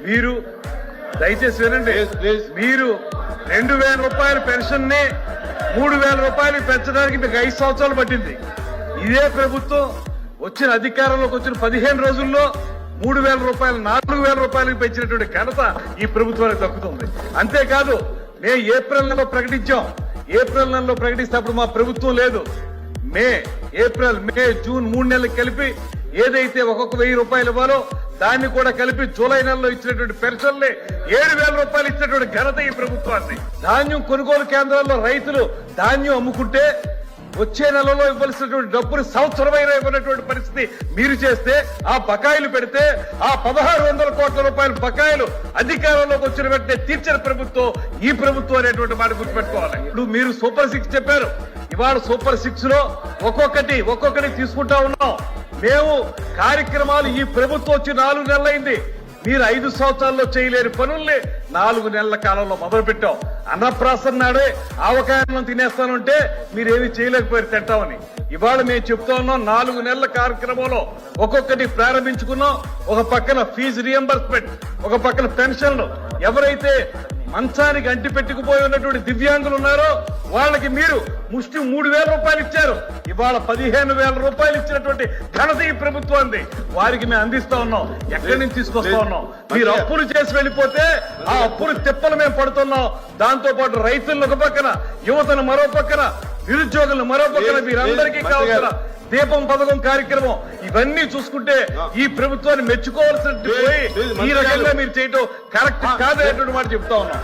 మీరు దయచేసి వినండి. మీరు 2000 రూపాయల పెన్షన్ ని 3000 రూపాయలు పెంచడానికి మీకు 5 సంవత్సరాలు పట్టింది. ఇదే ప్రభుత్వం వచ్చిన అధికారంలోకి వచ్చిన 15 రోజుల్లో 3000 రూపాయలు 4000 రూపాయలకు పెంచినటువంటి ఘనత ఈ ప్రభుత్వానికి దక్కుతుంది. అంతేకాదు మేము ఏప్రిల్ నెలలో ప్రకటించాం. ఏప్రిల్ నెలలో ప్రకటిస్తే అప్పుడు మా ప్రభుత్వం లేదు. ఏప్రిల్ మే జూన్ 3 నెలలకు కలిపి ఏదైతే ఒక్కొక్క 1000 రూపాయలు ఇవ్వాలో దాన్ని కూడా కలిపి జూలై నెలలో ఇచ్చినటువంటి పెన్షన్లే 7000 రూపాయలు ఇచ్చినటువంటి ఘనత ఈ ప్రభుత్వాన్ని. ధాన్యం కొనుగోలు కేంద్రాల్లో రైతులు ధాన్యం అమ్ముకుంటే వచ్చే నెలలో ఇవ్వాల్సినటువంటి డబ్బులు సంవత్సరమైనా ఇవ్వనటువంటి పరిస్థితి మీరు చేస్తే, ఆ బకాయిలు పెడితే ఆ 1600 కోట్ల రూపాయల బకాయిలు అధికారంలోకి వచ్చిన వెంటనే తీర్చిన ప్రభుత్వం ఈ ప్రభుత్వం అనేటువంటి మాట గుర్తుపెట్టుకోవాలి. ఇప్పుడు మీరు సూపర్ 6 చెప్పారు. ఇవాళ సూపర్ 6 లో ఒక్కొక్కటి తీసుకుంటా ఉన్నాం. మేము కార్యక్రమాలు ఈ ప్రభుత్వం వచ్చి 4 నెలలైంది. మీరు 5 సంవత్సరాల్లో చేయలేని పనుల్ని 4 నెలల కాలంలో మొదలు పెట్టాం. అన్నప్రాసన నాడే ఆవకాయలను తినేస్తానంటే మీరేమి చేయలేకపోయారు తింటామని. ఇవాళ మేము చెప్తా ఉన్నాం 4 నెలల కార్యక్రమంలో ఒక్కొక్కటి ప్రారంభించుకున్నాం. ఒక పక్కన ఫీజు రియంబర్స్మెంట్, ఒక పక్కన పెన్షన్లు. ఎవరైతే మంచానికి అంటి పెట్టుకుపోయి ఉన్నటువంటి దివ్యాంగులు ఉన్నారో వాళ్ళకి మీరు ముష్టి 3000 రూపాయలు ఇచ్చారు. ఇవాళ 15000 రూపాయలు ఇచ్చినటువంటి ఘనత ఈ ప్రభుత్వాన్ని. వారికి మేము అందిస్తా ఉన్నాం. ఎక్కడి నుంచి తీసుకొస్తా ఉన్నాం? మీరు అప్పులు చేసి వెళ్ళిపోతే ఆ అప్పులు తిప్పలు మేము పడుతున్నాం. దాంతో పాటు రైతులను ఒక పక్కన, యువతను మరో పక్కన, నిరుద్యోగులను మరో పక్కన, మీరందరికీ కావాల్సిన దీపం పథకం కార్యక్రమం ఇవన్నీ చూసుకుంటే ఈ ప్రభుత్వాన్ని మెచ్చుకోవాల్సిన పోయి ఈ రకంగా మీరు చేయటం కరెక్ట్ కాదనేటువంటి మాట చెప్తా ఉన్నాం.